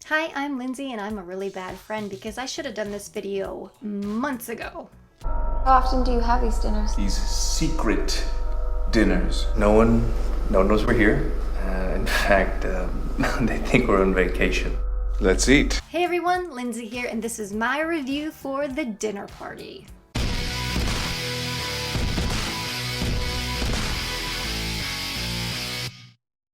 Hi, I'm Lindsay and I'm a really bad friend because I should have done this video months ago. How often do you have these dinners? These secret dinners. No one knows we're here. In fact, they think we're on vacation. Let's eat. Hey everyone, Lindsay here, and this is my review for The Dinner Party.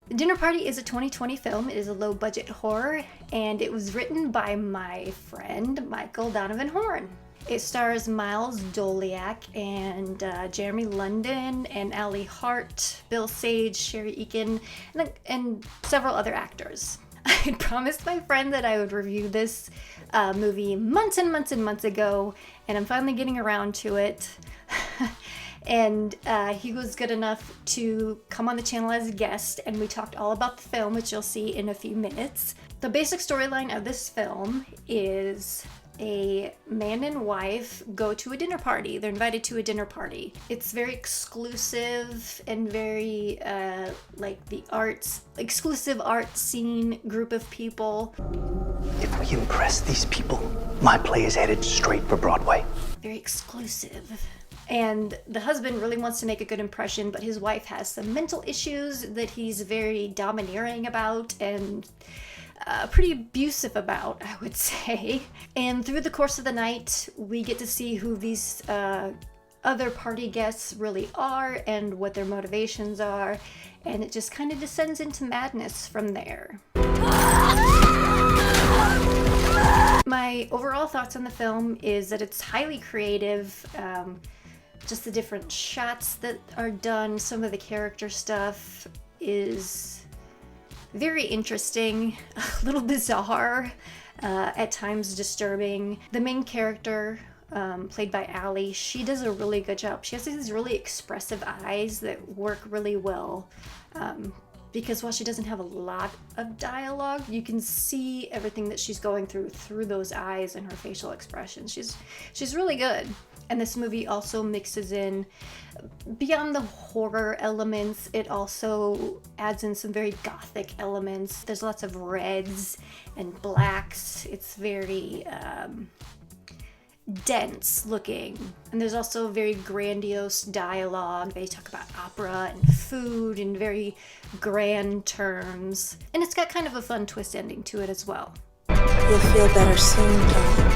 The Dinner Party is a 2020 film. It is a low-budget horror, and it was written by my friend Michael Donovan Horn. It stars Miles Doliak and Jeremy London and Ali Hart, Bill Sage, Sherry Eakin, and several other actors. I had promised my friend that I would review this movie months and months and months ago, and I'm finally getting around to it. And he was good enough to come on the channel as a guest, and we talked all about the film, which you'll see in a few minutes. The basic storyline of this film is a man and wife go to a dinner party. They're invited to a dinner party. It's very exclusive and very like the exclusive art scene group of people. If we impress these people, my play is headed straight for Broadway. Very exclusive. And the husband really wants to make a good impression, but his wife has some mental issues that he's very domineering about and pretty abusive about, I would say. And through the course of the night, we get to see who these other party guests really are and what their motivations are, and it just kind of descends into madness from there. My overall thoughts on the film is that it's highly creative. Just the different shots that are done, some of the character stuff is very interesting, a little bizarre, at times disturbing. The main character, played by Ali, she does a really good job. She has these really expressive eyes that work really well. Because while she doesn't have a lot of dialogue, you can see everything that she's going through those eyes and her facial expressions. She's really good. And this movie also mixes in, beyond the horror elements, it also adds in some very gothic elements. There's lots of reds and blacks. It's very dense looking. And there's also very grandiose dialogue. They talk about opera and food in very grand terms. And it's got kind of a fun twist ending to it as well. You'll feel better soon, darling.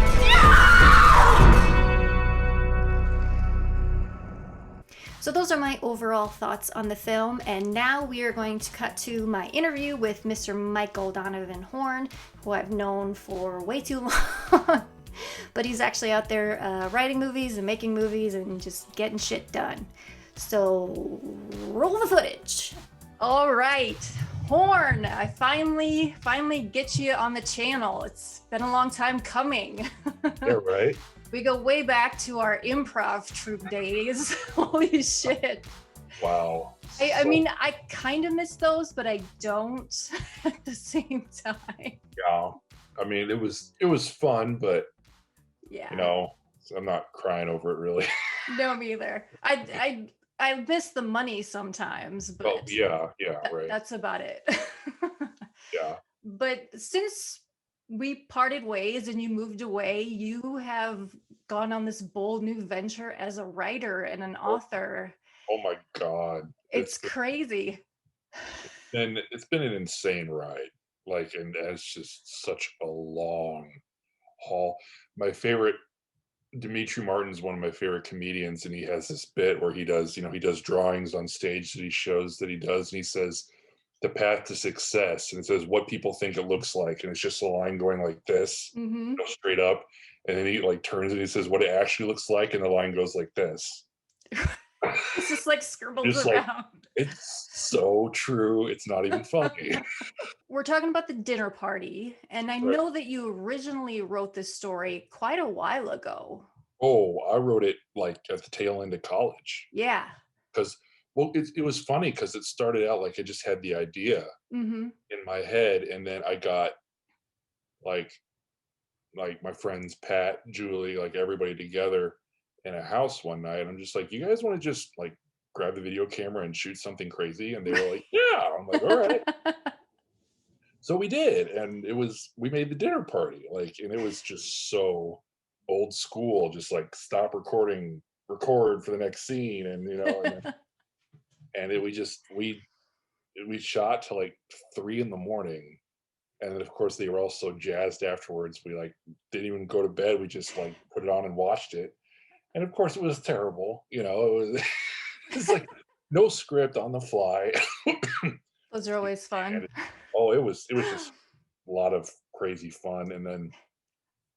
So those are my overall thoughts on the film, and now we are going to cut to my interview with Mr. Michael Donovan Horn, who I've known for way too long. But he's actually out there writing movies and making movies and just getting shit done. So roll the footage. All right, Horn, I finally get you on the channel. It's been a long time coming. Yeah, right. We go way back to our improv troupe days. Holy shit. Wow. I mean, I kind of miss those, but I don't at the same time. Yeah. I mean, it was fun, but Yeah. you know, I'm not crying over it really. No, me either. I miss the money sometimes, but Oh, yeah, right. that's about it. Yeah. But since we parted ways and you moved away, you have gone on this bold new venture as a writer and an author. Oh my God. It's crazy. It's been an insane ride. Like, and it's just such a long haul. My favorite, Dimitri Martin's one of my favorite comedians, and he has this bit where he does drawings on stage that he shows that he does, and he says, the path to success, and it says what people think it looks like, and it's just a line going like this, go straight up, and then he like turns and he says what it actually looks like, and the line goes like this. It's just like scribbled Just around. like, it's so true. It's not even funny. We're talking about The Dinner Party, and I know that you originally wrote this story quite a while ago. Oh, I wrote it like at the tail end of college. Yeah. Because, well, it was funny because it started out like I just had the idea in my head, and then I got like my friends Pat, Julie, like everybody together in a house one night. I'm just like, you guys want to just like grab the video camera and shoot something crazy? And they were like, yeah. I'm like, all right. So we did, and we made the dinner party, like, and it was just so old school, just like stop recording, record for the next scene, and and it, we shot till like 3 in the morning, and then of course they were all so jazzed afterwards. We like didn't even go to bed. We just like put it on and watched it, and of course it was terrible. It was it's like no script on the fly. Those are always fun. And it was just a lot of crazy fun. And then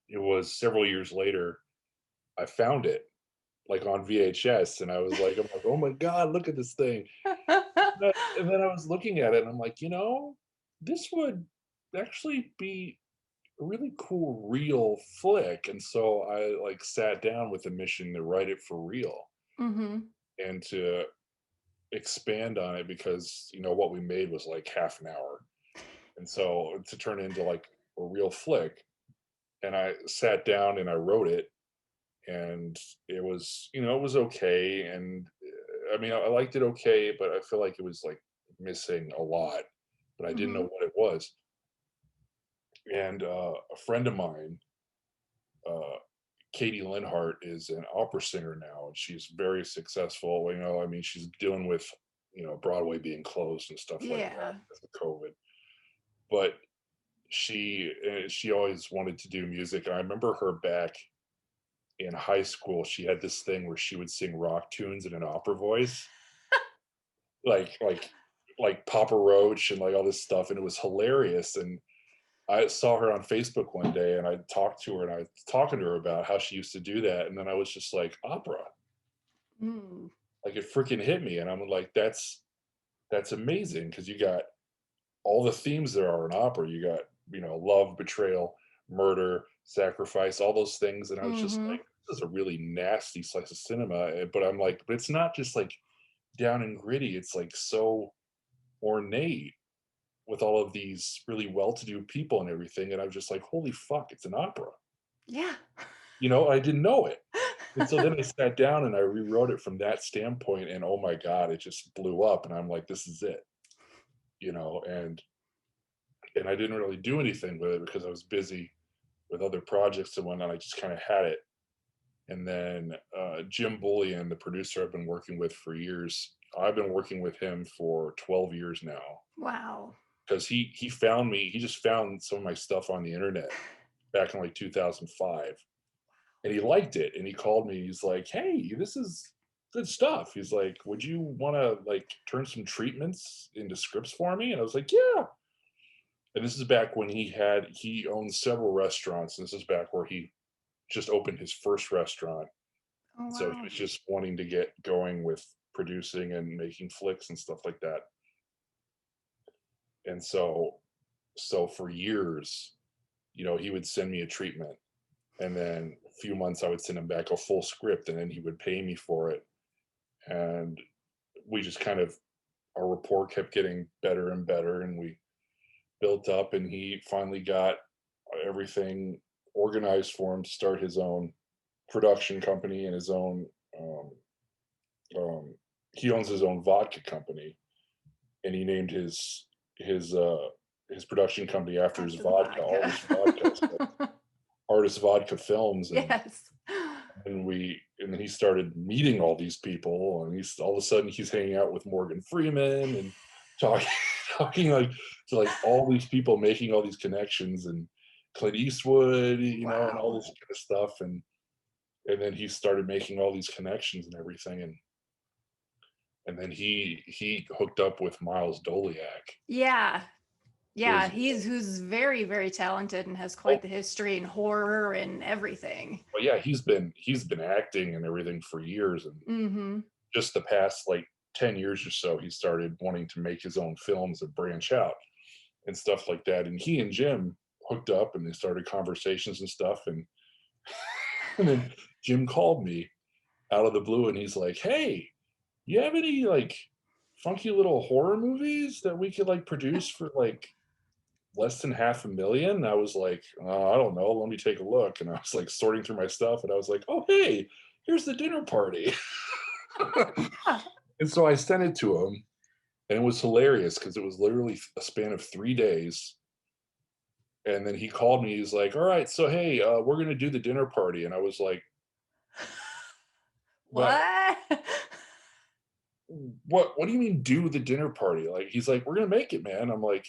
it was several years later, I found it like on VHS, and I'm like, oh my god, look at this thing. And then I was looking at it, and I'm like, this would actually be a really cool real flick. And so I like sat down with a mission to write it for real Mm-hmm. and to expand on it, because what we made was like half an hour, and so to turn into like a real flick. And I sat down and I wrote it, and it was okay. And I mean, I liked it okay, but I feel like it was like missing a lot, but I didn't Mm-hmm. know what it was. And a friend of mine, uh, Katie Linhart, is an opera singer now, and she's very successful. I mean, she's dealing with Broadway being closed and stuff like Yeah. that because of COVID. But she always wanted to do music, and I remember her back in high school. She had this thing where she would sing rock tunes in an opera voice, like Papa Roach and like all this stuff, and it was hilarious. And I saw her on Facebook one day, and I talked to her, and I was talking to her about how she used to do that, and then I was just like, opera, Mm. like it freaking hit me, and I'm like, that's amazing, because you got all the themes there are in opera. You got love, betrayal, murder, sacrifice, all those things, and I was just Mm-hmm. like, this is a really nasty slice of cinema. But I'm like, but it's not just like down and gritty. It's like so ornate with all of these really well-to-do people and everything, and I'm just like, holy fuck, it's an opera. Yeah. I didn't know it. And so then I sat down and I rewrote it from that standpoint, and oh my god, it just blew up, and I'm like, this is it. And I didn't really do anything with it because I was busy with other projects and whatnot. I just kind of had it. And then Jim Bullion, the producer I've been working with for years, I've been working with him for 12 years now, Wow. because he found me. He just found some of my stuff on the internet back in like 2005, and he liked it. And he called me. He's like, "Hey, this is good stuff." He's like, "Would you want to like turn some treatments into scripts for me?" And I was like, "Yeah." And this is back when he owned several restaurants. And this is back where he just opened his first restaurant. Oh, So he wow. was just wanting to get going with producing and making flicks and stuff like that. And so for years, he would send me a treatment, and then a few months I would send him back a full script, and then he would pay me for it. And we just kind of, our rapport kept getting better and better, and we built up, and he finally got everything organized for him to start his own production company and his own um, he owns his own vodka company, and he named his production company after his After the vodka, vodka. Artist Vodka, so Artist Vodka Films. And Yes. and then he started meeting all these people, and he's all of a sudden he's hanging out with Morgan Freeman and talking talking like to like all these people, making all these connections, and Clint Eastwood, and all Wow. this kind of stuff. And then he started making all these connections and everything, and then he hooked up with Miles Doliak, Yeah. who's Yeah. Who's very, very talented and has oh quite the history in horror and everything. well, yeah, he's been acting and everything for years, and Mm-hmm. just the past like 10 years or so, he started wanting to make his own films and branch out and stuff like that. And he and Jim hooked up, and they started conversations and stuff. And then Jim called me out of the blue, and he's like, "Hey, you have any like funky little horror movies that we could like produce for like less than $500,000?" And I was like, I don't know, let me take a look. And I was like sorting through my stuff, and I was like, oh hey, here's the dinner party. And so I sent it to him, and it was hilarious because it was literally a span of 3 days. And then he called me. He's like, "All right, so hey, we're gonna do the dinner party." And I was like, "But What? what? What do you mean do the dinner party?" Like he's like, "We're gonna make it, man." I'm like,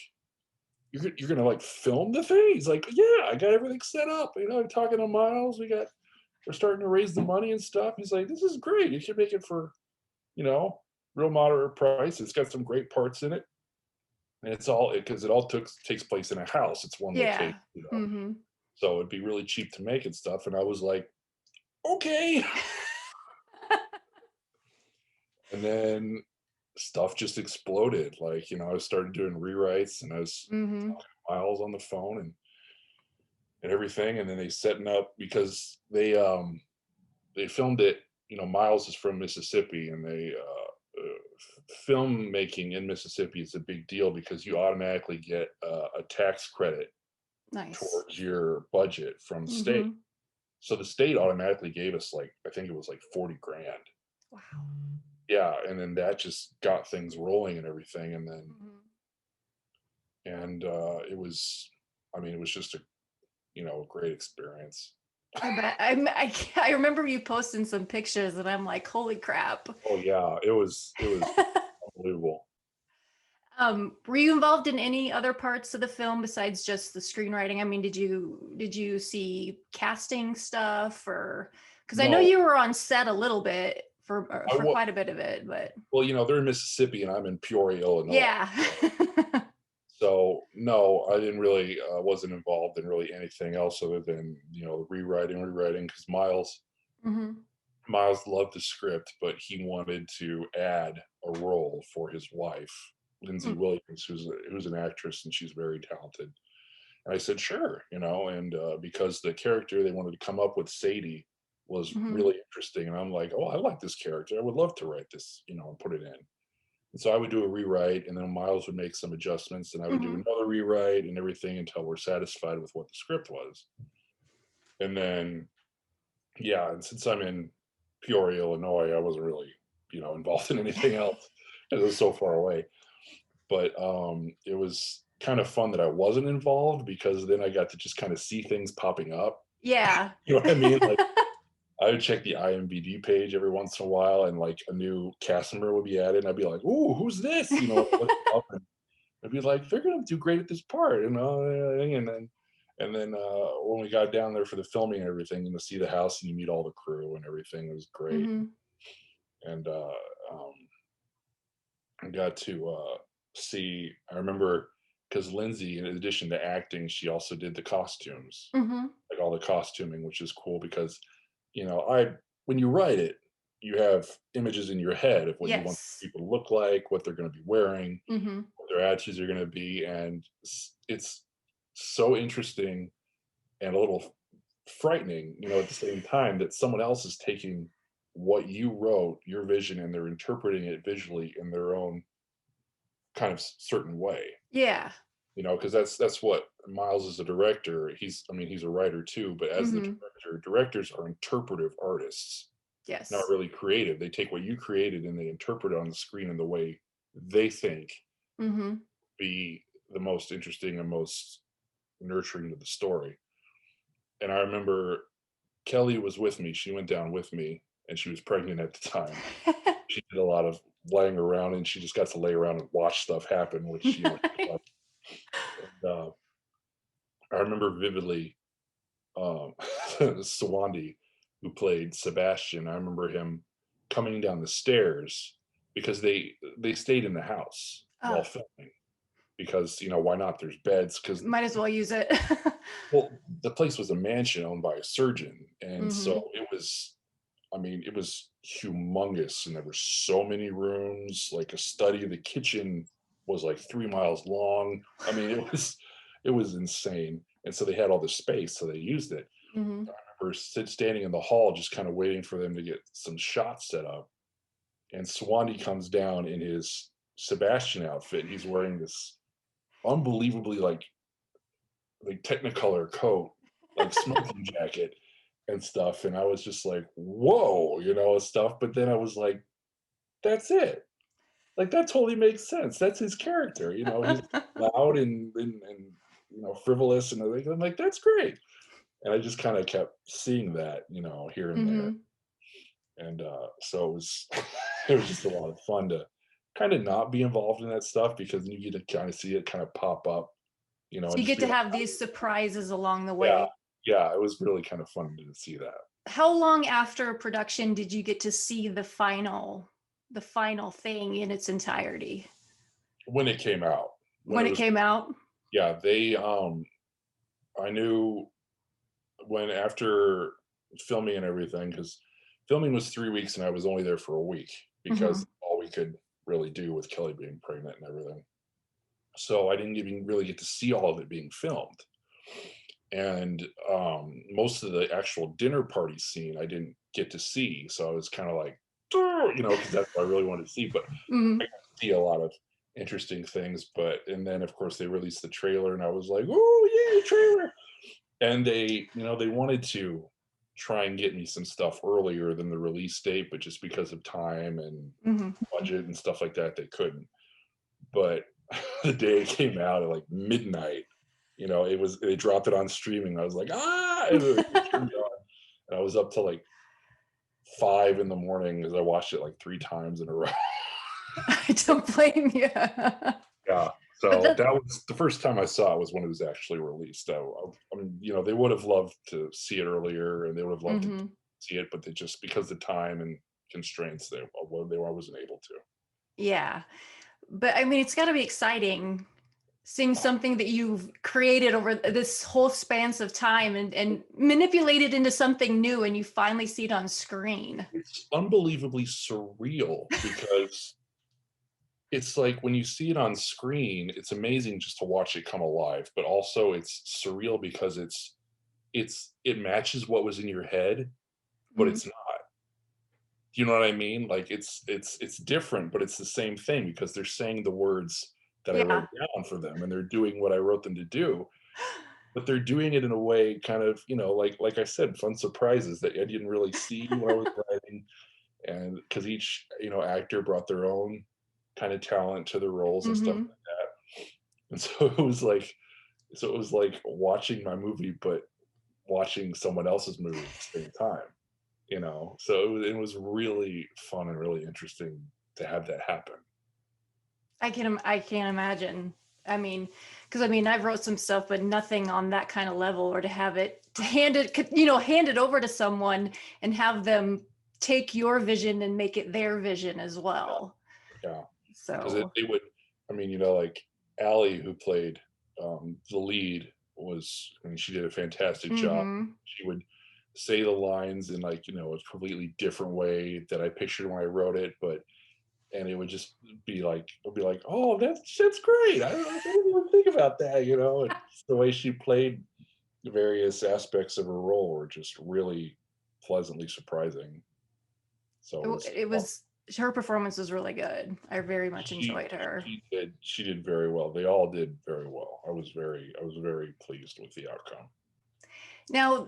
you're gonna like film the thing?" He's like, "Yeah, I got everything set up. I'm talking to Miles. We're starting to raise the money and stuff." He's like, "This is great. You should make it for you know real moderate price. It's got some great parts in it, and it's all because it all takes place in a house. It's one location, Yeah. Mhm. so it'd be really cheap to make and stuff." And I was like, "Okay." And then stuff just exploded. Like I started doing rewrites, and I was Mhm. talking to Miles on the phone and everything, and then they setting up because they filmed it. Miles is from Mississippi, and filmmaking in Mississippi is a big deal because you automatically get a tax credit Nice. towards your budget from the state. Mhm. So the state automatically gave us like I think it was like 40 grand. Wow. Yeah, and then that just got things rolling and everything, Mhm. it was, I mean, it was just a great experience. I bet. I remember you posting some pictures, and I'm like, "Holy crap!" Oh yeah, it was unbelievable. Were you involved in any other parts of the film besides just the screenwriting? I mean, did you see casting stuff, or because I know No, you were on set a little bit I for wa quite a bit of it, but well, they're in Mississippi and I'm in Peoria, Illinois. yeah. So no, I didn't really wasn't involved in really anything else other than rewriting because Hmm. Miles loved the script, but he wanted to add a role for his wife, Lindsay Williams, who's an actress and she's very talented. And I said, sure, and because the character they wanted to come up with, Sadie, was Hmm. really interesting. And I'm like, oh, I like this character. I would love to write this, and put it in. And so I would do a rewrite, and then Miles would make some adjustments, and I would do Hmm. another rewrite and everything until we're satisfied with what the script was. And then, yeah, and since I'm in Peoria, Illinois, I wasn't really, involved in anything else. It was so far away. But it was kind of fun that I wasn't involved because then I got to just kind of see things popping up. Yeah. You know what I mean? Like I would check the IMDb page every once in a while, and like a new cast member would be added, and I'd be like, "Ooh, who's this?" I look up, and I'd be like, "They're gonna do great at this part," and then when we got down there for the filming and everything, and to see the house and you meet all the crew and everything, it was great. Hmm. And um, I got to see. I remember because Lindsay, in addition to acting, she also did the costumes, Hmm. like all the costuming, which is cool because I when you write it, you have images in your head of what you want Yes. people to look like, what they're going to be wearing, Hmm. what their attitudes are going to be, and it's so interesting and a little frightening, at the same time that someone else is taking what you wrote, your vision, and they're interpreting it visually in their own kind of certain way. Yeah. Because that's what Miles is a director. He's a writer too, but as the Hmm. directors are interpretive artists, not Yes. really creative. They take what you created and they interpret it on the screen in the way they think Hmm. be the most interesting and most nurturing to the story. And I remember Kelly was with me. She went down with me, and she was pregnant at the time. She did a lot of laying around, and she just got to lay around and watch stuff happen, which she loved. And, I remember vividly Sawandi, who played Sebastian. I remember him coming down the stairs because they stayed in the house while Oh, filming because why not? There's beds because might as well use it. well the place was a mansion owned by a surgeon, and so Hmm. it was humongous, and there were so many rooms, like a study. The kitchen was like 3 miles long. It was insane, and so they had all this space, so they used it. Hmm. We're standing in the hall, just kind of waiting for them to get some shots set up. And Swanee comes down in his Sebastian outfit. He's wearing this unbelievably like Technicolor coat, like smoking jacket and stuff. And I was just like, whoa, stuff. But then I was like, that's it. Like that totally makes sense. That's his character. He's loud and frivolous, and I'm like, that's great. And I just kind of kept seeing that, here and there. And so it was it was just a lot of fun to kind of not be involved in that stuff, because then you get to kind of see it kind of pop up, So and you just get be to like, have these surprises along the yeah, way. yeah, it was really kind of fun to see that. How long after production did you get to see the final thing in its entirety? When it came out, When it came out? yeah, I knew when, after filming and everything, because filming was 3 weeks and I was only there for a week, because all we could really do with Kelly being pregnant and everything. So I didn't even really get to see all of it being filmed. And most of the actual dinner party scene I didn't get to see. So I was kind of like, because that's what I really wanted to see. But I got to see a lot of interesting things. And then of course they released the trailer, and I was like, oh yay, trailer. And they wanted to try and get me some stuff earlier than the release date, but just because of time and budget and stuff like that, they couldn't. But the day it came out at like midnight, they dropped it on streaming. I was like, and it turned on. And I was up till like 5 in the morning, because I watched it like 3 times in a row. I don't blame you. Yeah. So that was the first time I saw it, was when it was actually released. I mean, they would have loved to see it earlier, and they would have loved to see it, but they just, because of time and constraints, I wasn't able to. Yeah. But I mean, it's got to be exciting seeing something that you've created over this whole spans of time and manipulated into something new, and you finally see it on screen. It's unbelievably surreal, because it's like, when you see it on screen, it's amazing just to watch it come alive, but also it's surreal because it matches what was in your head, but it's not. Do you know what I mean? Like, it's different, but it's the same thing, because they're saying the words that I wrote down for them, and they're doing what I wrote them to do, but they're doing it in a way kind of, like I said, fun surprises that I didn't really see when I was writing. And because each, actor brought their own kind of talent to the roles and stuff like that. And so it was like watching my movie, but watching someone else's movie at the same time. So it was really fun and really interesting to have that happen. I can't imagine. I mean, because I've wrote some stuff, but nothing on that kind of level, or to have it hand it over to someone and have them take your vision and make it their vision as well. Yeah. So because they would, like Allie, who played the lead, she did a fantastic job. She would say the lines in like, a completely different way that I pictured when I wrote it, and it would just be like, oh, that's great. I didn't even think about that, It's the way she played the various aspects of her role were just really pleasantly surprising. So her performance was really good. I very much enjoyed her. She did very well. They all did very well. I was very pleased with the outcome. Now,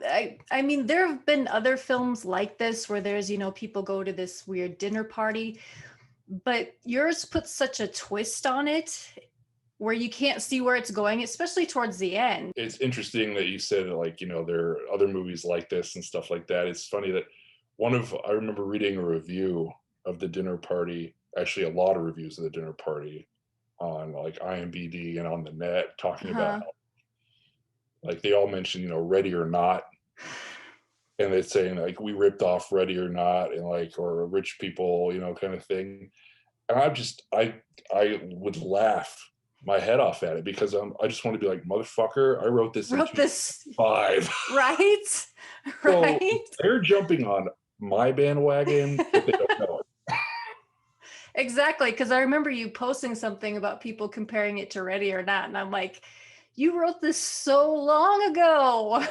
I mean, there have been other films like this where there's, people go to this weird dinner party, but yours puts such a twist on it where you can't see where it's going, especially towards the end. It's interesting that you said, like, there are other movies like this and stuff like that. It's funny that I remember reading a review of the dinner party, actually a lot of reviews of the dinner party on like IMDb and on the net, talking about how, like, they all mention, Ready or Not, and they're saying like, we ripped off Ready or Not, and like, or Rich People, kind of thing. And I would laugh my head off at it, because I just want to be like, motherfucker, I wrote this in 2005. Right? So they're jumping on my bandwagon, but they don't know it. Exactly, because I remember you posting something about people comparing it to Ready or Not, and I'm like, you wrote this so long ago.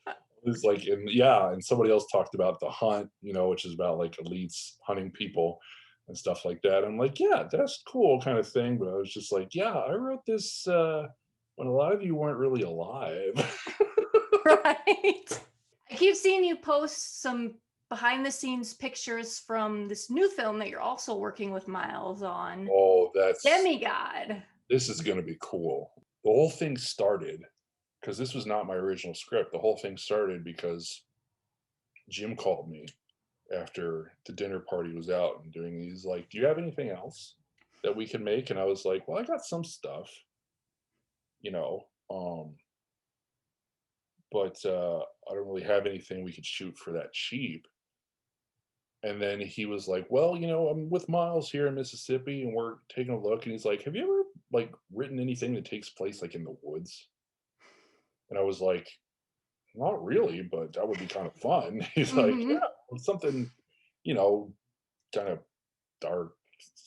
It was like, and somebody else talked about The Hunt, which is about like elites hunting people and stuff like that. I'm like, yeah, that's cool kind of thing. But I was just like, yeah, I wrote this when a lot of you weren't really alive. Right. I keep seeing you post some behind the scenes pictures from this new film that you're also working with Miles on. Oh, that's Demigod. this is going to be cool. The whole thing started because this was not my original script. The whole thing started because Jim called me after the dinner party was out and doing these, like, do you have anything else that we can make? And I was like, well, I got some stuff, you know, but I don't really have anything we could shoot for that cheap. And then he was like, well, you know, I'm with Miles here in Mississippi and we're taking a look. And he's like, have you ever like written anything that takes place like in the woods? And I was like, not really, but that would be kind of fun. He's like, Mm-hmm. yeah, something, you know, kind of dark,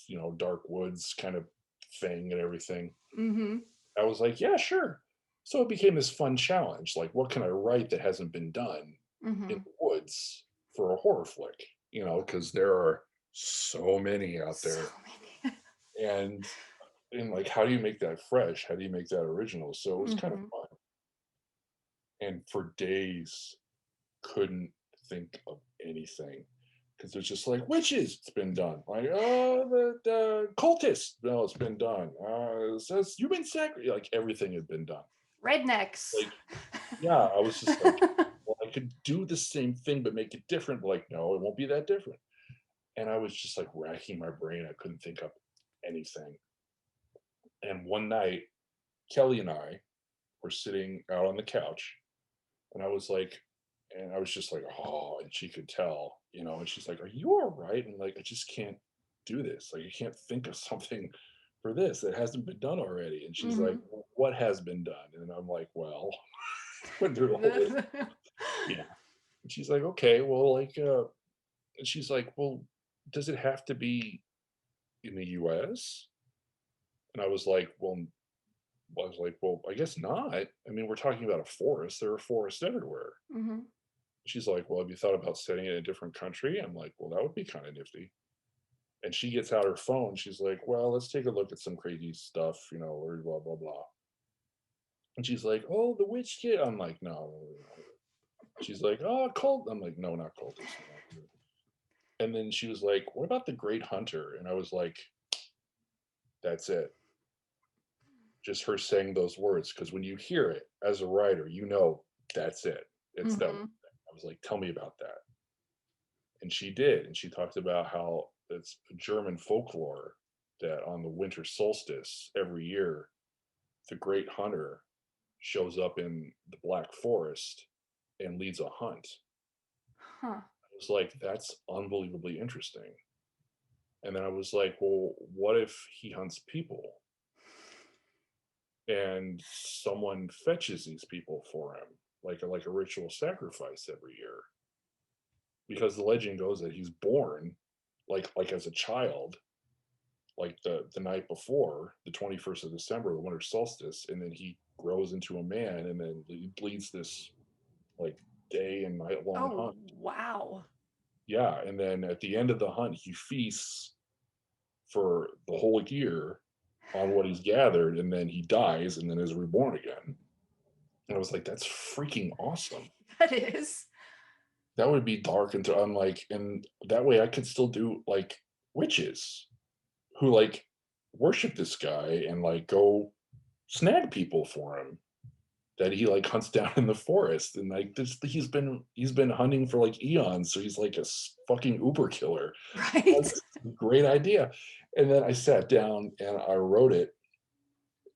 you know, dark woods kind of thing and everything. Mm-hmm. I was like, yeah, sure. So it became this fun challenge. Like, what can I write that hasn't been done Mm-hmm. in the woods for a horror flick? You know, because there are so many out there. So many. And like, how do you make that fresh? How do you make that original? So it was kind of Mm-hmm. fun. And for days, couldn't think of anything because it's just like witches. It's been done. Like the cultists. No, it's been done. It says human sacrifice. Like everything had been done. Rednecks. Like yeah, I was just like, well, I could do the same thing but make it different. But like no, it won't be that different. And I was just like racking my brain. I couldn't think of anything. And one night, Kelly and I were sitting out on the couch, and I was like, and I was just like, oh, and she could tell, you know, and she's like, are you all right? And like, I just can't do this. Like, I can't think of something for this that hasn't been done already. And she's like, Mm-hmm. well, what has been done? And I'm like, well, went through the whole list. Yeah. And she's like, okay, well, like, and she's like, well, does it have to be in the US? And I was like, well, I guess not. I mean, we're talking about a forest. There are forests everywhere. Mm-hmm. She's like, well, have you thought about setting it in a different country? I'm like, well, that would be kind of nifty. And she gets out her phone. She's like, well, let's take a look at some crazy stuff, you know, or blah, blah, blah. And she's like, oh, the witch kid. I'm like, no. She's like, oh, cult. I'm like, no, not cultist. And then she was like, what about the Great Hunter? And I was like, that's it. Just her saying those words. Because when you hear it as a writer, you know that's it. It's that. Mm-hmm. I was like, tell me about that. And she did. And she talked about how it's German folklore that on the winter solstice every year, the great hunter shows up in the Black Forest and leads a hunt. Huh. I was like, that's unbelievably interesting. And then I was like, well, what if he hunts people? And someone fetches these people for him, like a ritual sacrifice every year. Because the legend goes that he's born like as a child, like the night before, the 21st of December, the winter solstice, and then he grows into a man and then he leads this like day and night long Oh, hunt. wow. Yeah, and then at the end of the hunt, he feasts for the whole year on what he's gathered, and then he dies and then is reborn again. And I was like, that's freaking awesome. That is. That would be dark and I'm like, and that way I could still do like witches who like worship this guy and like go snag people for him that he like hunts down in the forest. And like this, he's been hunting for like eons, so he's like a fucking uber killer. Right. That's a great idea. And then I sat down and I wrote it,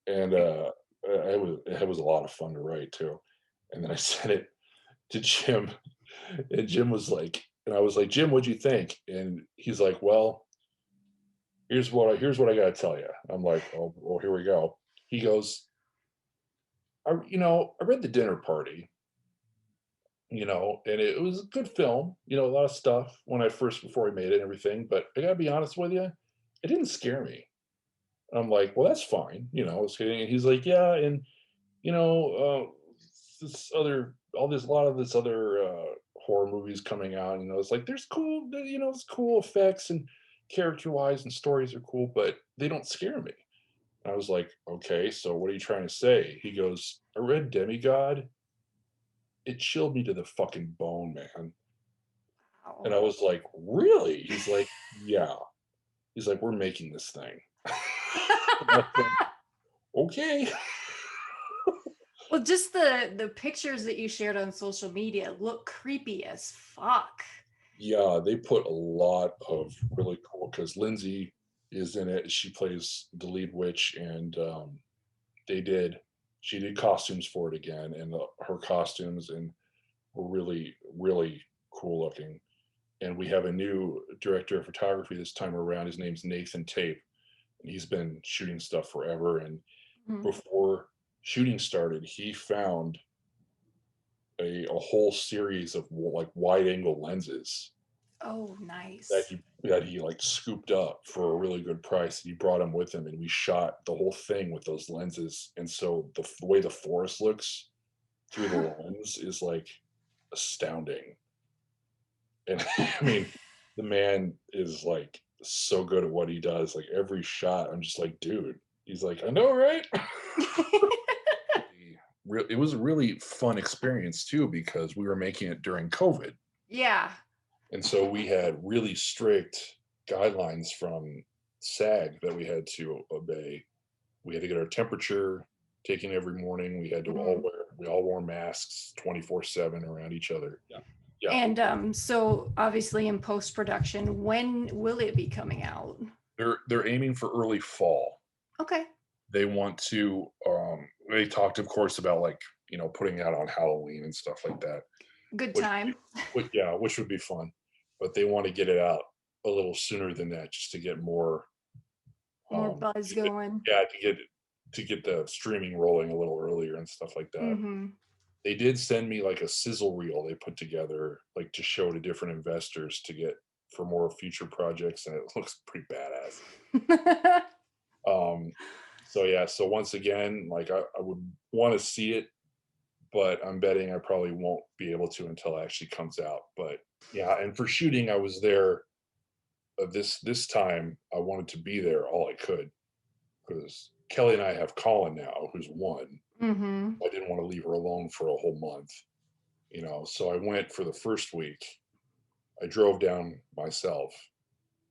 and it was a lot of fun to write too. And then I sent it to Jim, and Jim was like, and I was like, Jim, what'd you think? And he's like, well, here's what I gotta tell you. I'm like, oh, well, here we go. He goes, I read The Dinner Party, and it was a good film, a lot of stuff before I made it and everything, but I gotta be honest with you, it didn't scare me. I'm like, well, that's fine, it's kidding. And he's like, yeah, and a lot of this other horror movies coming out, it's like there's cool, it's cool effects and character-wise and stories are cool, but they don't scare me. I was like, okay, so what are you trying to say? He goes, I read Demigod. It chilled me to the fucking bone, man. Wow. And I was like, really? He's like, yeah. He's like, we're making this thing. okay. Well, just the pictures that you shared on social media look creepy as fuck. Yeah, they put a lot of really cool because Lindsay is in it. She plays the lead witch, and they did she did costumes for it again, and her costumes and were really really cool looking. And we have a new director of photography this time around. His name's Nathan Tape, and he's been shooting stuff forever. And Mhm. before shooting started, he found a whole series of like wide angle lenses Oh, that nice. he like scooped up for a really good price. He brought them with him, and we shot the whole thing with those lenses. And so the way the forest looks through the lens is like astounding. And I mean, the man is like so good at what he does. Like every shot, I'm just like, dude. He's like, I know, right? It was a really fun experience too because we were making it during COVID. Yeah. And so we had really strict guidelines from SAG that we had to obey. We had to get our temperature taken every morning. We had to Mhm. we all wore masks 24/7 around each other. Yeah. Yeah. And so obviously in post-production, when will it be coming out? They're aiming for early fall. Okay. They want to they talked of course about like, putting it out on Halloween and stuff like that. Good Which time. which would be fun. But they want to get it out a little sooner than that just to get more More buzz going. yeah, to get the streaming rolling a little earlier and stuff like that. Mm-hmm. They did send me like a sizzle reel they put together like to show to different investors to get for more future projects, and it looks pretty badass. So yeah, so once again, like I would want to see it, but I'm betting I probably won't be able to until it actually comes out. But yeah, and for shooting, I was there. This time, I wanted to be there all I could because Kelly and I have Colin now, who's one. Mm-hmm. I didn't want to leave her alone for a whole month, So I went for the first week. I drove down myself,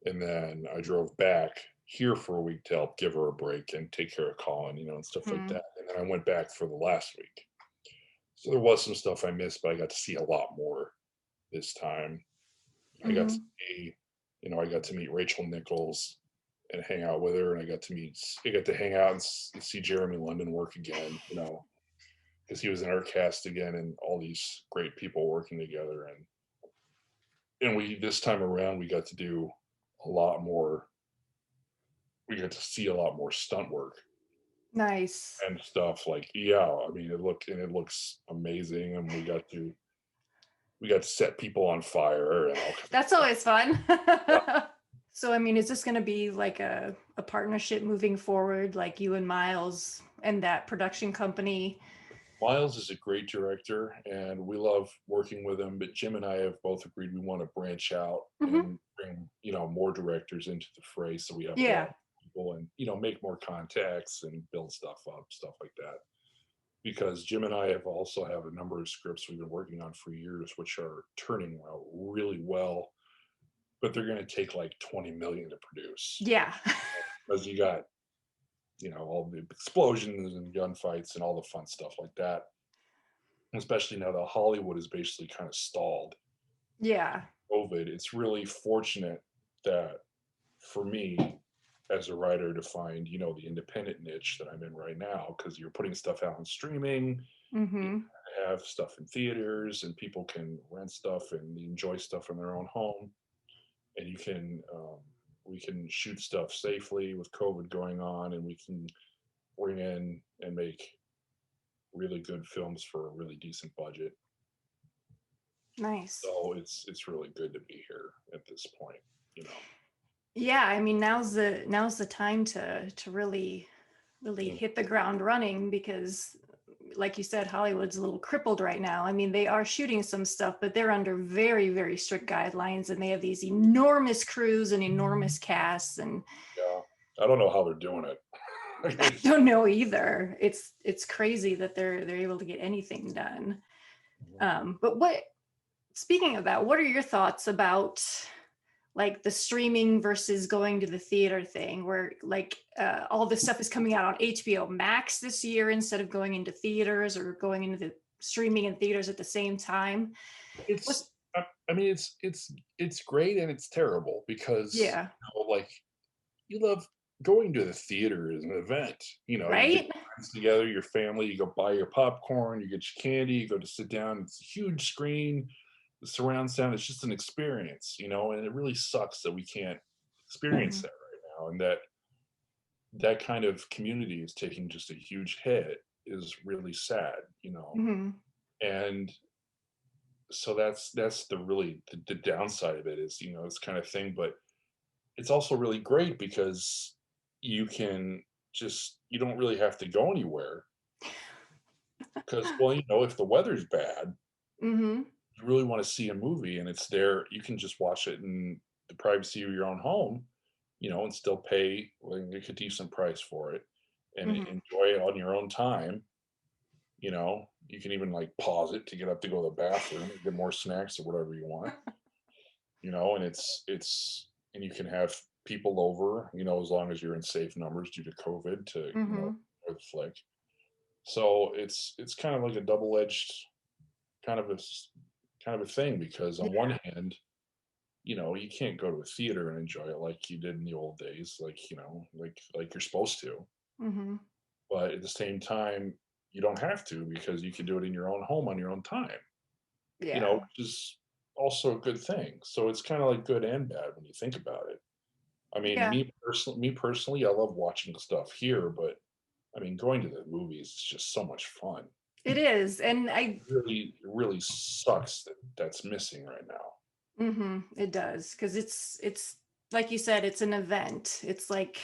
and then I drove back here for a week to help give her a break and take care of Colin, and stuff like Mm-hmm. that. And then I went back for the last week. So there was some stuff I missed, but I got to see a lot more this time. I got to Mm-hmm. see, I got to meet Rachel Nichols and hang out with her, and I got to hang out and see Jeremy London work again, because he was in our cast again, and all these great people working together, and we this time around we got to do a lot more. We got to see a lot more stunt work Nice. and stuff. Like, yeah, I mean, it looks amazing, and we got to set people on fire and all kinds of That's stuff. always fun. Yeah. So, I mean, is this going to be like a partnership moving forward, like you and Miles and that production company? Miles is a great director, and we love working with him. But Jim and I have both agreed we want to branch out Mm-hmm. and bring more directors into the fray, so we have a lot Yeah. of people, and make more contacts and build stuff up, stuff like that. Because Jim and I have a number of scripts we've been working on for years, which are turning out really well, but they're going to take like 20 million to produce Yeah. because you got all the explosions and gunfights and all the fun stuff like that. Especially now that Hollywood is basically kind of stalled. Yeah. COVID. It's really fortunate that for me as a writer to find the independent niche that I'm in right now, because you're putting stuff out on streaming, Mm-hmm. have stuff in theaters, and people can rent stuff and enjoy stuff in their own home, and we can shoot stuff safely with COVID going on, and we can bring in and make really good films for a really decent budget. Nice. So it's really good to be here at this point. Yeah, I mean, now's the time to really hit the ground running because like you said, Hollywood's a little crippled right now. I mean, they are shooting some stuff, but they're under very, very strict guidelines, and they have these enormous crews and enormous casts. And Yeah, I don't know how they're doing it. I don't know either. It's crazy that they're able to get anything done. But speaking of that, what are your thoughts about like the streaming versus going to the theater thing, where like all this stuff is coming out on HBO Max this year instead of going into theaters or going into the streaming and theaters at the same time. It's Was I mean, it's great and it's terrible because, Yeah, like, you love going to the theater as an event, you get right? your friends together, your family, you go buy your popcorn, you get your candy, you go to sit down, it's a huge screen, the surround sound, it's just an experience, and it really sucks that we can't experience Mhm. that right now, and that kind of community is taking just a huge hit is really sad. Mhm. And so that's the downside of it is, this kind of thing, but it's also really great because you can you don't really have to go anywhere because, well, if the weather's bad, Mhm. you really want to see a movie and it's there, you can just watch it in the privacy of your own home, and still pay like a decent price for it and Mhm. enjoy it on your own time. You can even like pause it to get up to go to the bathroom, get more snacks or whatever you want, and and you can have people over, as long as you're in safe numbers due to COVID to, Mhm. enjoy the flick. So it's kind of like a double-edged kind of kind of a thing because on one hand, you can't go to a theater and enjoy it like you did in the old days, like, like you're supposed to. Mhm. But at the same time, you don't have to because you can do it in your own home on your own time, Yeah. which is also a good thing. So it's kind of like good and bad when you think about it. I mean, Yeah. me personally, I love watching stuff here, but I mean, going to the movies is just so much fun. It is. And I It really sucks that that's missing right now. it does, because it's like you said, it's an event. It's like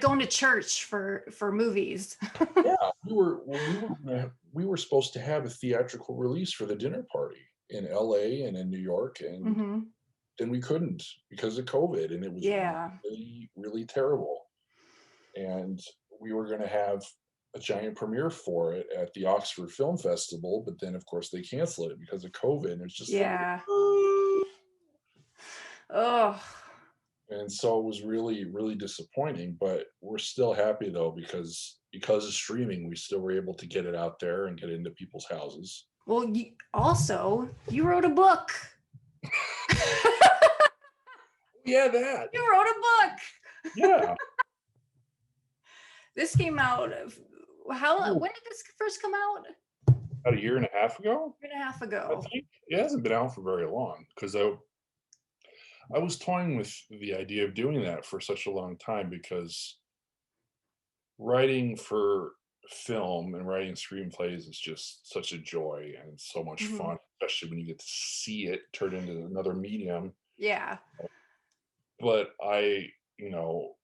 going to church for movies. Yeah, we were supposed to have a theatrical release for the dinner party in LA and in New York, and Mhm. then we couldn't because of COVID, and it was Yeah. really, really terrible. And we were going to have a giant premiere for it at the Oxford Film Festival, but then of course they canceled it because of COVID. And it's just like, Yeah. Oh, and so it was really, really disappointing. But we're still happy though because of streaming, we still were able to get it out there and get it into people's houses. well, also, you wrote a book. Yeah, that. You wrote a book. Yeah. This came out Ooh, when did this first come out? about a year and a half ago, Year and a half I ago. think. It hasn't been out for very long because I was toying with the idea of doing that for such a long time because writing for film and writing screenplays is just such a joy and it's so much Mhm. fun, especially when you get to see it turn into another medium. Yeah. But you know,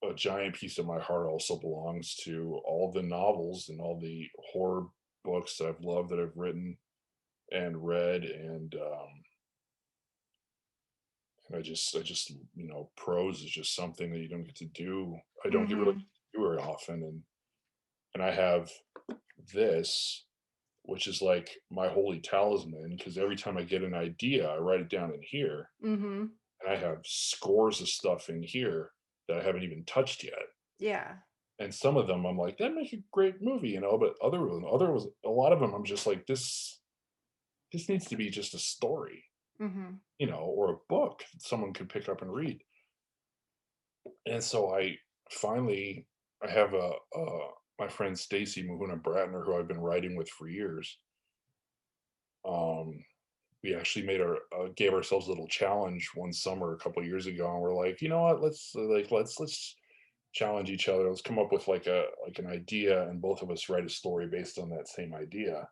a giant piece of my heart also belongs to all the novels and all the horror books that I've loved that I've written and read, and I just prose is just something that you don't get to do. I don't get really Mhm. do very often, and I have this, which is like my holy talisman because every time I get an idea, I write it down in here, Mhm. and I have scores of stuff in here that I haven't even touched yet. Yeah. And some of them I'm like, that makes a great movie, but other was a lot of them I'm just like, this needs to be just a story, Mhm. or a book that someone could pick up and read. And so finally I have my friend Stacy Mahuna Bratner, who I've been writing with for years. Um, we actually gave ourselves a little challenge one summer a couple years ago, and we're like, you know what, let's challenge each other. Let's come up with like an idea, and both of us write a story based on that same idea.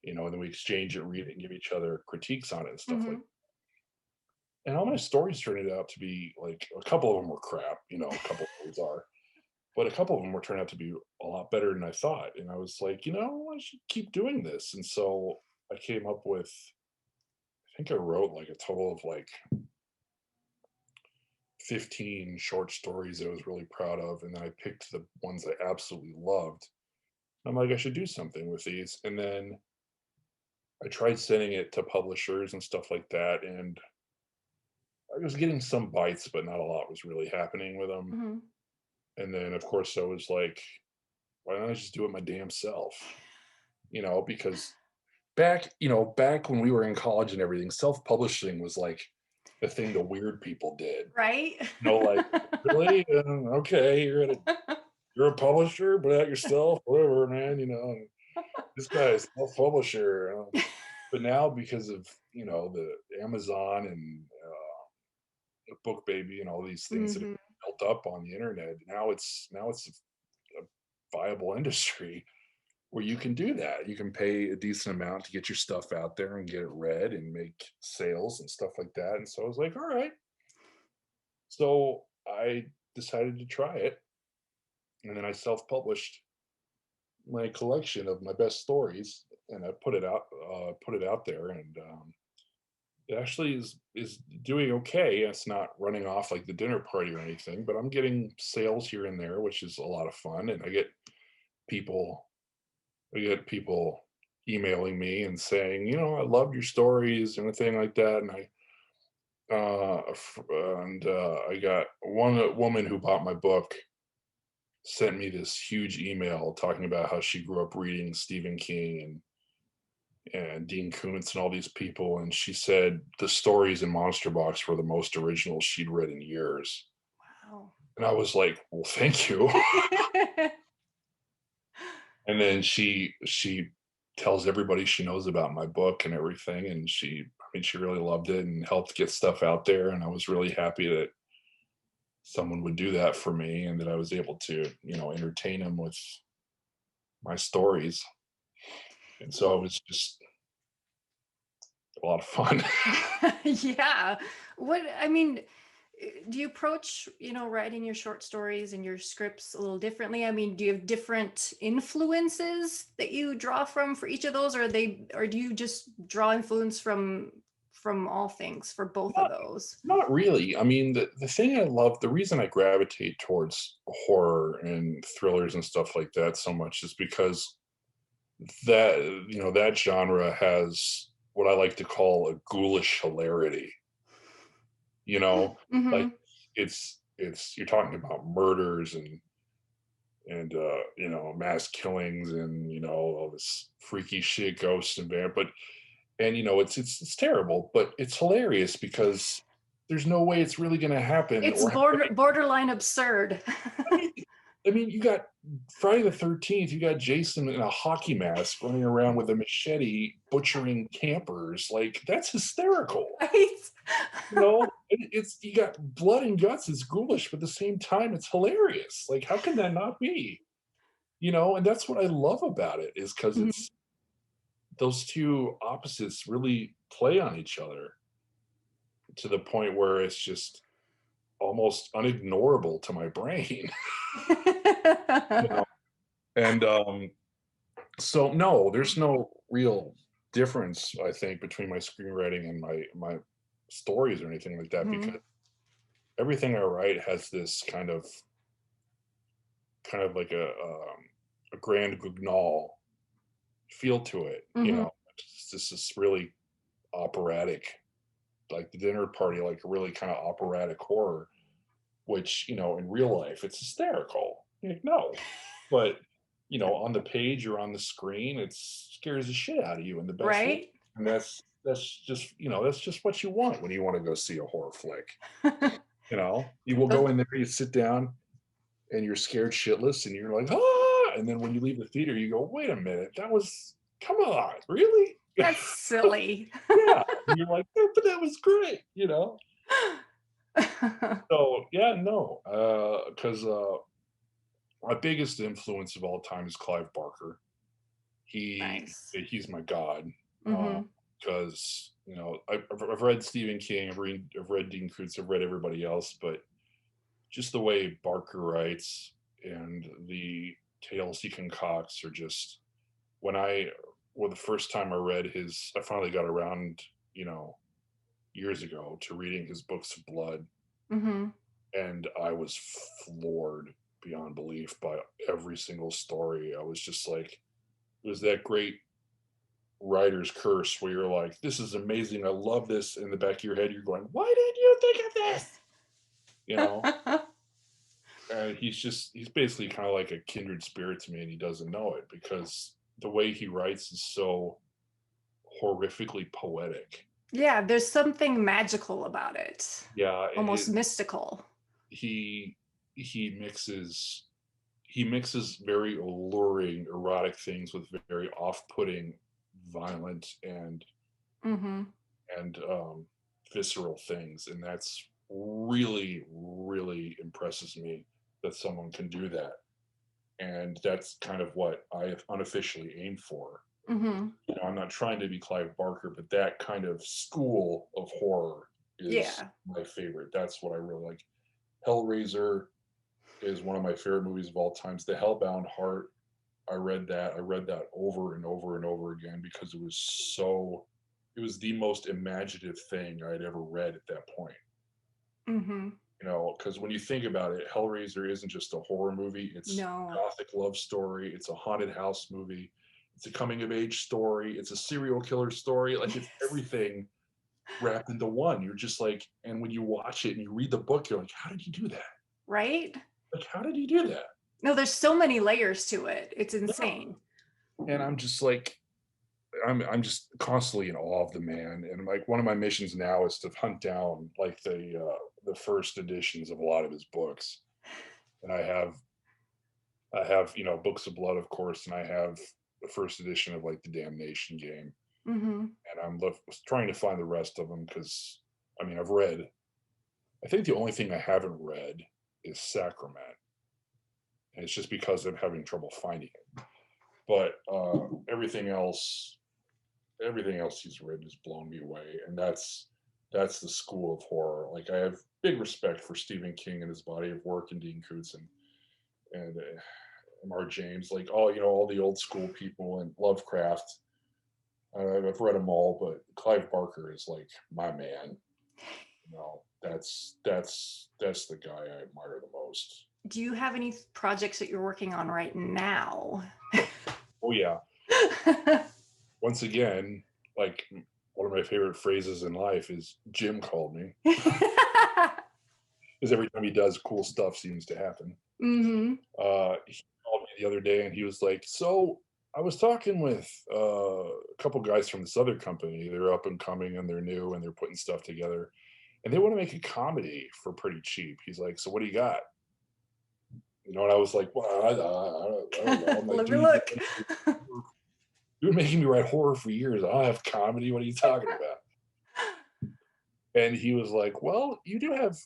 And then we exchange it, read it, and give each other critiques on it and stuff like. Mhm. And all my stories turned out to be like a couple of them were crap, a couple always are, but a couple of them were turned out to be a lot better than I thought. And I was like, I should keep doing this. And so I came up with, I think I wrote like a total of like 15 short stories that I was really proud of. And then I picked the ones I absolutely loved. I'm like, I should do something with these. And then I tried sending it to publishers and stuff like that. And I was getting some bites, but not a lot was really happening with them. Hmm. And then, of course, I was like, why don't I just do it my damn self? Because back when we were in college and everything, self-publishing was like the thing the weird people did. Right? Like, really? Okay, you're a publisher, but out yourself, whatever, man. This guy is self-publisher. But now, because of the Amazon and Book Baby and all these things that have Hmm. built up on the internet, now it's a viable industry where you can do that. You can pay a decent amount to get your stuff out there and get it read and make sales and stuff like that. And so I was like, all right. So I decided to try it, and then I self-published my collection of my best stories, and I put it out there, and it actually is doing okay. It's not running off like the dinner party or anything, but I'm getting sales here and there, which is a lot of fun, and people I get people emailing me and saying, I loved your stories and everything like that, and I got one woman who bought my book sent me this huge email talking about how she grew up reading Stephen King and Dean Koontz and all these people, and she said the stories in Monster Box were the most original she'd read in years. Wow. And I was like, well, thank you. And then she tells everybody she knows about my book and everything, and she really loved it and helped get stuff out there, and I was really happy that someone would do that for me and that I was able to, entertain them with my stories. And so it was just a lot of fun. Yeah. I mean, do you approach, writing your short stories and your scripts a little differently? I mean, do you have different influences that you draw from for each of those, or do you just draw influence from all things for both of those? Not really. I mean, the thing I love, the reason I gravitate towards horror and thrillers and stuff like that so much is because that genre has what I like to call a ghoulish hilarity. Like Hmm. it's you're talking about murders and mass killings and all this freaky shit, ghosts and but it's terrible, but it's hilarious because there's no way it's really going to happen It's or borderline absurd. right. I mean, you got Friday the 13th, you got Jason in a hockey mask running around with a machete butchering campers. Like, that's hysterical. Right? It's you got blood and guts, it's ghoulish, but at the same time, it's hilarious. Like, how can that not be? And that's what I love about it, is because Mhm. it's those two opposites really play on each other to the point where it's just almost unignorable to my brain. you know? And so no, there's no real difference, I think, between my screenwriting and my stories or anything like that, Mhm. because everything I write has this kind of like a grand guignol feel to it. Mhm. It's just this really operatic, like the dinner party, like a really kind of operatic horror, which in real life it's hysterical. Like, no, but on the page or on the screen, it scares the shit out of you in the best way. Right? And that's just what you want when you want to go see a horror flick. You will go in there, you sit down, and you're scared shitless, and you're like, ah, and then when you leave the theater, you go, wait a minute, come on, really? That's silly. Yeah, and you're like, "Yeah, but that was great, So yeah, no, because my biggest influence of all time is Clive Barker. Nice. He's my god. Hmm. Because I've read Stephen King, I've read Dean Koontz, I've read everybody else, but just the way Barker writes and the tales he concocts are just the first time I finally got around, years ago to reading his books of blood, Hmm. and I was floored beyond belief by every single story. I was just like, it was that great writer's curse where you're like, this is amazing, I love this. In the back of your head, you're going, why didn't you think of this? You know, and he's basically kind of like a kindred spirit to me, and he doesn't know it because the way he writes is so horrifically poetic. Yeah, there's something magical about it, Yeah, almost mystical. he he mixes he mixes very alluring erotic things with very off-putting violent Mm-hmm. and visceral things, and that's really really impresses me that someone can do that, and that's kind of what I have unofficially aimed for. Mm-hmm. You know, I'm not trying to be Clive Barker, but that kind of school of horror is Yeah. my favorite. That's what I really like. Hellraiser is one of my favorite movies of all times. The Hellbound Heart, I read that. I read that over and over and over again because it was the most imaginative thing I'd ever read at that point. Mm-hmm. You know, because when you think about it, Hellraiser isn't just a horror movie, it's No. a gothic love story, it's a haunted house movie, it's a coming of age story, it's a serial killer story. Like, it's everything wrapped into one. You're just like, and when you watch it and you read the book, you're like, how did you do that? Right? Like, how did you do that? No, there's so many layers to it. It's Yeah. insane. And I'm just like, I'm just constantly in awe of the man. And like one of my missions now is to hunt down like the first editions of a lot of his books. And I have, you know, Books of Blood, of course, and I have the first edition of like the Damnation game. Mm-hmm. And trying to find the rest of them because I mean I think the only thing I haven't read is Sacrament. And it's just because I'm having trouble finding it. But everything else he's written has blown me away, and that's the school of horror. Like, I have big respect for Stephen King and his body of work, and Dean Koontz and Mark James, like all the old school people, and Lovecraft. I've read them all, but Clive Barker is like my man. You know, that's the guy I admire the most. Do you have any projects that you're working on right now? Oh yeah. Once again, like one of my favorite phrases in life is Jim called me. Because every time he does, cool stuff seems to happen. Mm-hmm. He called me the other day and he was like, so I was talking with a couple guys from this other company. They're up and coming and they're new and they're putting stuff together. And they want to make a comedy for pretty cheap. He's like, so what do you got? You know, and I was like, well, I don't know. I'm like, Let me look. You've been making me write horror for years. I don't have comedy. What are you talking about? And he was like, well, you do have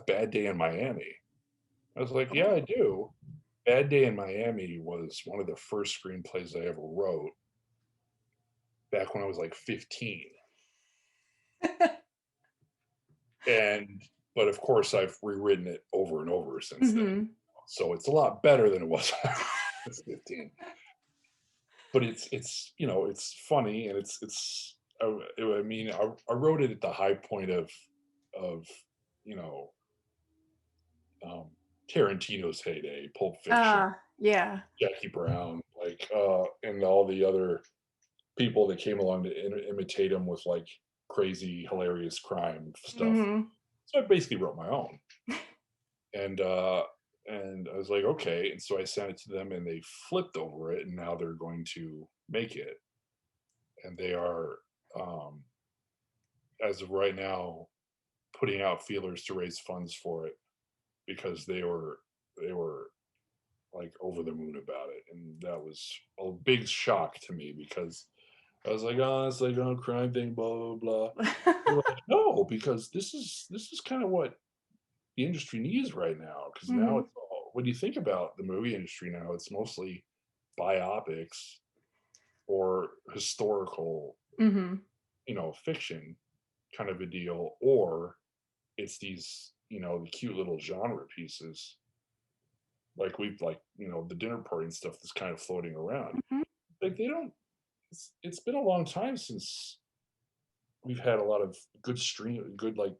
Bad Day in Miami. I was like, yeah, I do. Bad Day in Miami was one of the first screenplays I ever wrote back when I was like 15. But of course I've rewritten it over and over since then. So it's a lot better than it was when I was 15. But it's you know, it's funny, and I mean, I wrote it at the high point of you know, Tarantino's heyday, Pulp Fiction, Yeah. Jackie Brown, like and all the other people that came along to imitate him with like crazy hilarious crime stuff. Mm-hmm. So I basically wrote my own. And I was like, okay. And so I sent it to them and they flipped over it, and now they're going to make it. And they are, as of right now, putting out feelers to raise funds for it because they were like over the moon about it. And that was a big shock to me because I was like, oh, it's like a crime thing, blah, blah, blah. They're like, no, because this is kind of what the industry needs right now, because now it's all, when you think about the movie industry now, it's mostly biopics or historical, you know, fiction kind of a deal, or it's these, you know, the cute little genre pieces like you know, the dinner party and stuff that's kind of floating around. Like, they don't, it's been a long time since we've had a lot of good like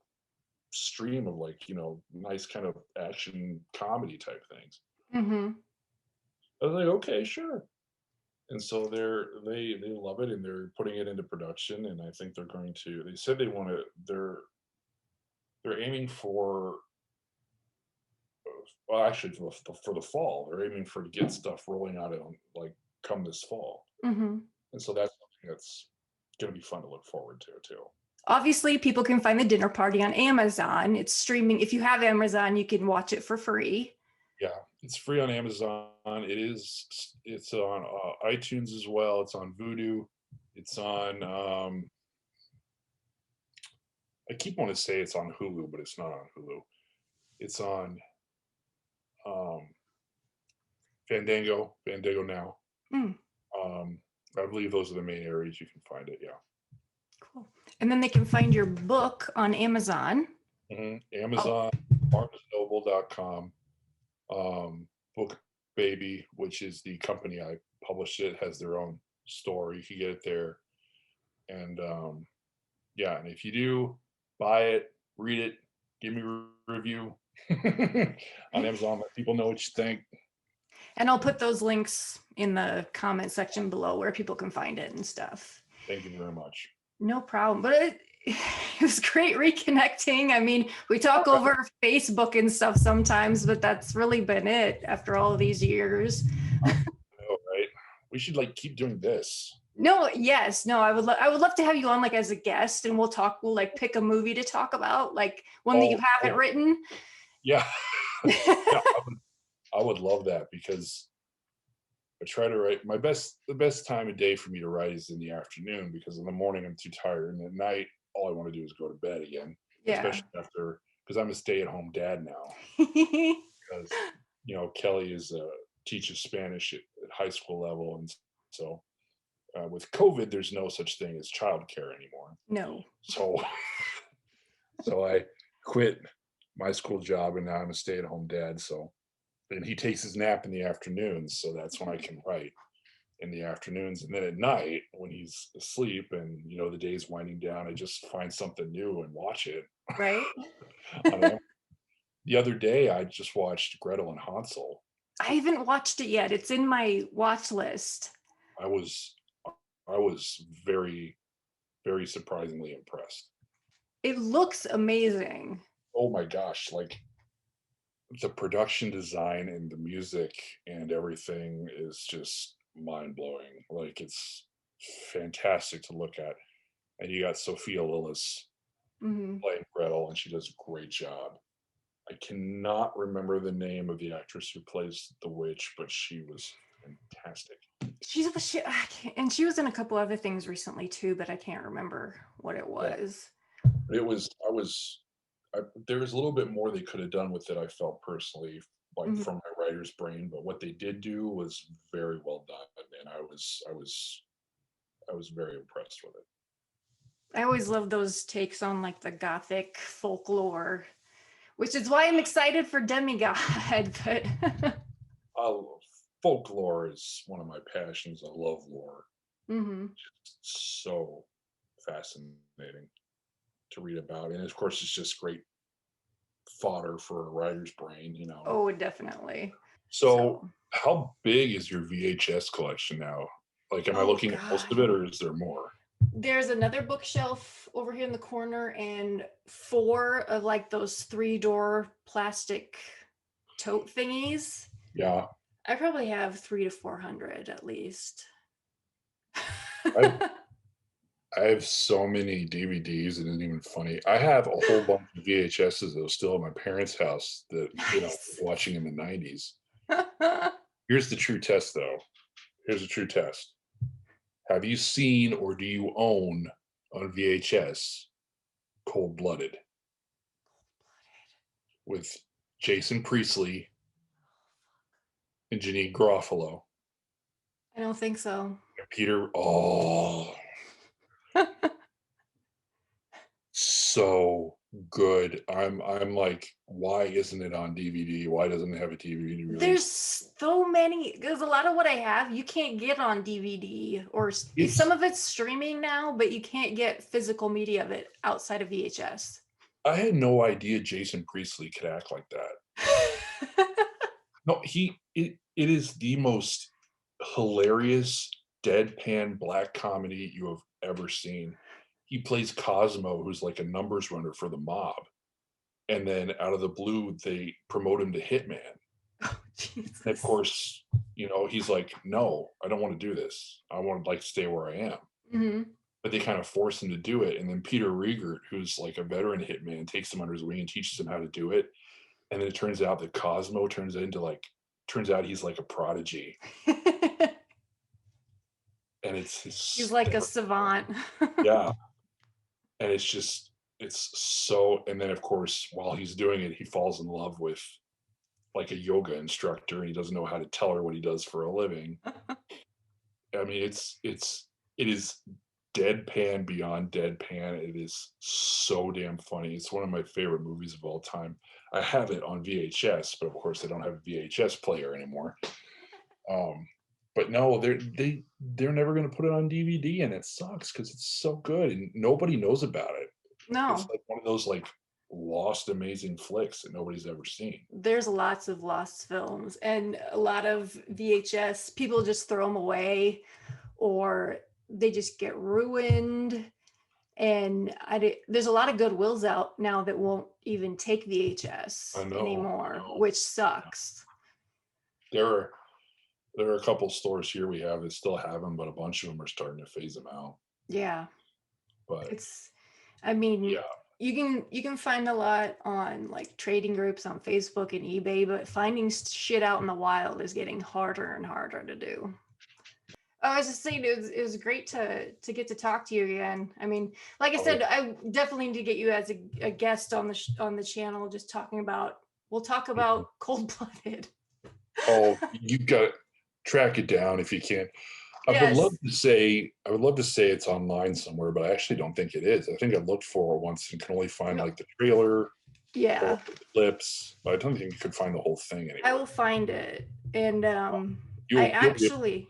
stream of like, you know, nice kind of action comedy type things. I was like, okay, sure. And so they love it and they're putting it into production. And I think they're going to. They said they want to. They're aiming for. Well, actually, for the fall, they're aiming for to get stuff rolling out on like come this fall. Hmm. And so that's something that's going to be fun to look forward to too. Obviously, people can find the dinner party on Amazon. It's streaming. If you have Amazon, you can watch it for free. Yeah, it's free on Amazon. It's on iTunes as well. It's on Vudu. It's on. I keep wanting to say it's on Hulu, but it's not on Hulu. It's on Fandango now. Mm. I believe those are the main areas you can find it. Yeah. Cool. And then they can find your book on Amazon. Amazon, barnesnoble.com. Book Baby, which is the company I published it, has their own store. You can get it there. And yeah, and if you do buy it, read it, give me a review on Amazon, let people know what you think. And I'll put those links in the comment section below where people can find it and stuff. Thank you very much. No problem. But it was great reconnecting. I mean, we talk over Facebook and stuff sometimes, but that's really been it after all of these years. I know, right? We should like keep doing this. No, yes, no, I would love to have you on like as a guest, and we'll like pick a movie to talk about, like one that you haven't written. Yeah. Yeah, I would love that because I try to write the best time of day for me to write is in the afternoon, because in the morning I'm too tired, and at night all I want to do is go to bed again. Yeah. Especially because I'm a stay-at-home dad now. Because Kelly teaches Spanish at high school level, and so with COVID, there's no such thing as childcare anymore. No. So I quit my school job, and now I'm a stay-at-home dad. And he takes his nap in the afternoons, so that's when I can write in the afternoons. And then at night, when he's asleep and the day's winding down, I just find something new and watch it. Right. The other day, I just watched Gretel and Hansel. I haven't watched it yet. It's in my watch list. I was very, very surprisingly impressed. It looks amazing. Oh my gosh, like the production design and the music and everything is just mind-blowing. Like it's fantastic to look at. And you got Sophia Lillis playing Gretel, and she does a great job. I cannot remember the name of the actress who plays the witch, but she was fantastic. And she was in a couple other things recently too, but I can't remember what it was. There was a little bit more they could have done with it, I felt personally, like from my writer's brain, but what they did do was very well done, and I was very impressed with it. I always love those takes on like the Gothic folklore, which is why I'm excited for Demigod. But folklore is one of my passions. I love lore. It's so fascinating to read about, and of course it's just great fodder for a writer's brain. Oh, definitely. So how big is your VHS collection now? Like, am I looking at most of it, or is there more? There's another bookshelf over here in the corner, and 4 of like those 3-door plastic tote thingies. Yeah, I probably have 300 to 400 at least. I have so many DVDs, it isn't even funny. I have a whole bunch of VHSs that are still at my parents' house that watching in the 90s. Here's the true test, though. Here's a true test. Have you seen or do you own on VHS Cold Blooded? With Jason Priestley and Janine Garofalo. I don't think so. And Peter, so good. I'm like, why isn't it on DVD? Why doesn't it have a DVD release? There's so many. There's a lot of what I have you can't get on DVD, or some of it's streaming now, but you can't get physical media of it outside of VHS. I had no idea Jason Priestley could act like that. No, it is the most hilarious deadpan black comedy you have ever seen. He plays Cosmo, who's like a numbers runner for the mob, and then out of the blue, they promote him to hitman. Oh, And of Jesus. course, he's like, "No, I don't want to do this. I want to like stay where I am." Hmm. But they kind of force him to do it, and then Peter Riegert, who's like a veteran hitman, takes him under his wing and teaches him how to do it. And then it turns out that Cosmo turns out he's like a prodigy, and it's He's like a hysterical. savant. Yeah, and it's so. And then of course, while he's doing it, he falls in love with like a yoga instructor, and he doesn't know how to tell her what he does for a living. I mean, it is deadpan beyond deadpan. It is so damn funny. It's one of my favorite movies of all time. I have it on VHS, but of course I don't have a VHS player anymore. But no, they're never going to put it on DVD, and it sucks because it's so good and nobody knows about it. It's No, like one of those like lost amazing flicks that nobody's ever seen. there's lots of lost films and a lot of VHS. People just throw them away or they just get ruined. And there's a lot of Goodwills out now that won't even take VHS I anymore, know. which sucks. There are a couple stores here we have that still have them, but a bunch of them are starting to phase them out. Yeah, But I mean, yeah, you can find a lot on like trading groups on Facebook and eBay, but finding shit out in the wild is getting harder and harder to do. I was just saying it was great to get to talk to you again. I mean, like I said, I definitely need to get you as a guest on the channel, just talking about. We'll talk about Cold Blooded. oh, you got to track it down if you can. I would Yes. love to say it's online somewhere, but I actually don't think it is. I think I looked for it once and can only find like the trailer Yeah, or the clips, but I don't think you could find the whole thing I anywhere. will find it. And You'll I be- actually,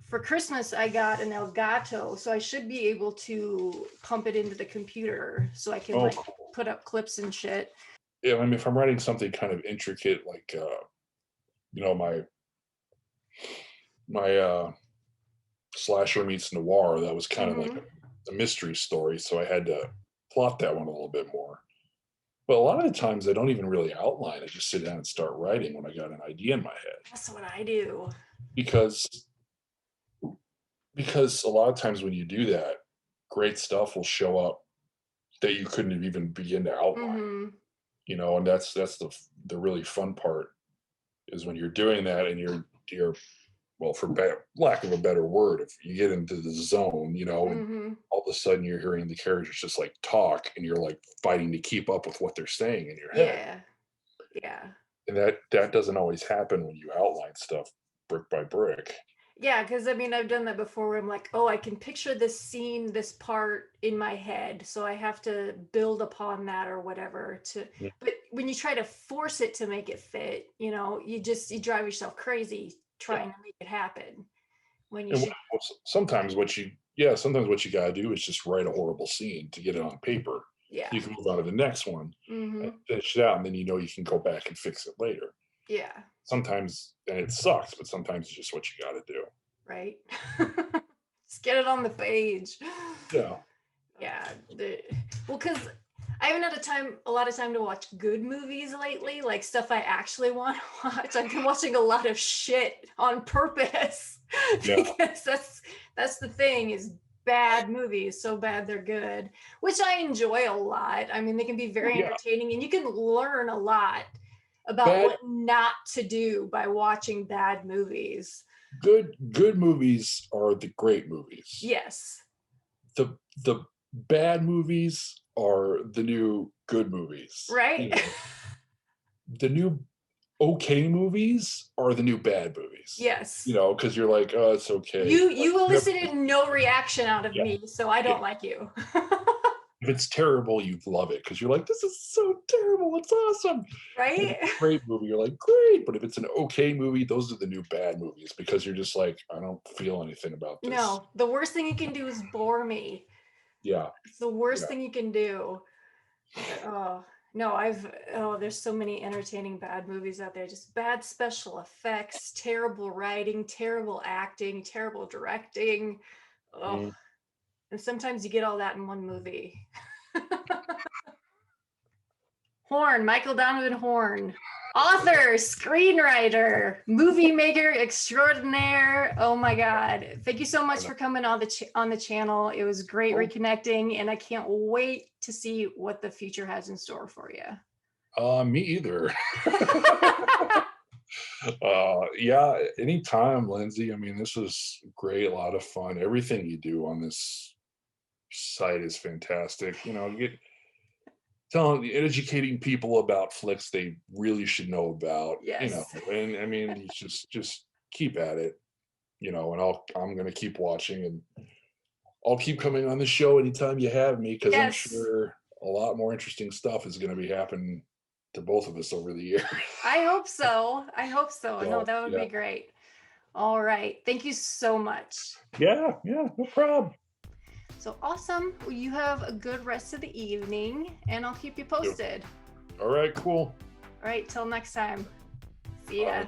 for Christmas, I got an Elgato, so I should be able to pump it into the computer so I can like cool. put up clips and shit. Yeah, I mean, if I'm writing something kind of intricate, like my slasher meets noir, that was kind of like a mystery story, so I had to plot that one a little bit more. But a lot of the times I don't even really outline. I just sit down and start writing when I got an idea in my head. That's what I do. Because a lot of times when you do that, great stuff will show up that you couldn't even begin to outline. And that's the really fun part is when you're doing that and you're well, for lack of a better word, if you get into the zone, and all of a sudden you're hearing the characters just like talk and you're like fighting to keep up with what they're saying in your head. Yeah. And that doesn't always happen when you outline stuff brick by brick. Yeah, because I mean, I've done that before where I'm like, oh, I can picture this scene, this part in my head. So I have to build upon that or whatever but when you try to force it to make it fit, you drive yourself crazy trying to make it happen. Sometimes what you got to do is just write a horrible scene to get it on paper. Yeah. You can move on to the next one and finish it out, and then you can go back and fix it later. Yeah. Sometimes, and it sucks, but sometimes it's just what you got to do. Right. Just get it on the page. Yeah. Yeah. Well, because I haven't had a lot of time to watch good movies lately, like stuff I actually want to watch. I've been watching a lot of shit on purpose because that's the thing is bad movies, so bad they're good, which I enjoy a lot. I mean, they can be very entertaining and you can learn a lot about what not to do by watching bad movies. Good movies are the great movies. Yes. The bad movies are the new good movies. Right? The new okay movies are the new bad movies. Yes. Because you're like, oh, it's okay. You elicited no reaction out of me, so I don't like you. If it's terrible, you love it because you're like, this is so terrible. It's awesome. Right? If it's a great movie, you're like, great. But if it's an okay movie, those are the new bad movies because you're just like, I don't feel anything about this. No, the worst thing you can do is bore me. Yeah. It's the worst thing you can do. Oh, No, there's so many entertaining bad movies out there. Just bad special effects, terrible writing, terrible acting, terrible directing. Oh, Mm. and sometimes you get all that in one movie. Michael Donovan Horn, author, screenwriter, movie maker extraordinaire. Oh my God. Thank you so much for coming on the channel. It was great reconnecting, and I can't wait to see what the future has in store for you. Me either. Yeah, anytime, Lindsay. I mean, this was great, a lot of fun. Everything you do on this site is fantastic. Educating people about flicks they really should know about. Yes. And I mean, you just keep at it. And I'm gonna keep watching, and I'll keep coming on the show anytime you have me, because I'm sure a lot more interesting stuff is gonna be happening to both of us over the years. I hope so. No, that would be great. All right. Thank you so much. Yeah, no problem. So awesome. Well, you have a good rest of the evening, and I'll keep you posted. All right, cool. All right. Till next time. See ya.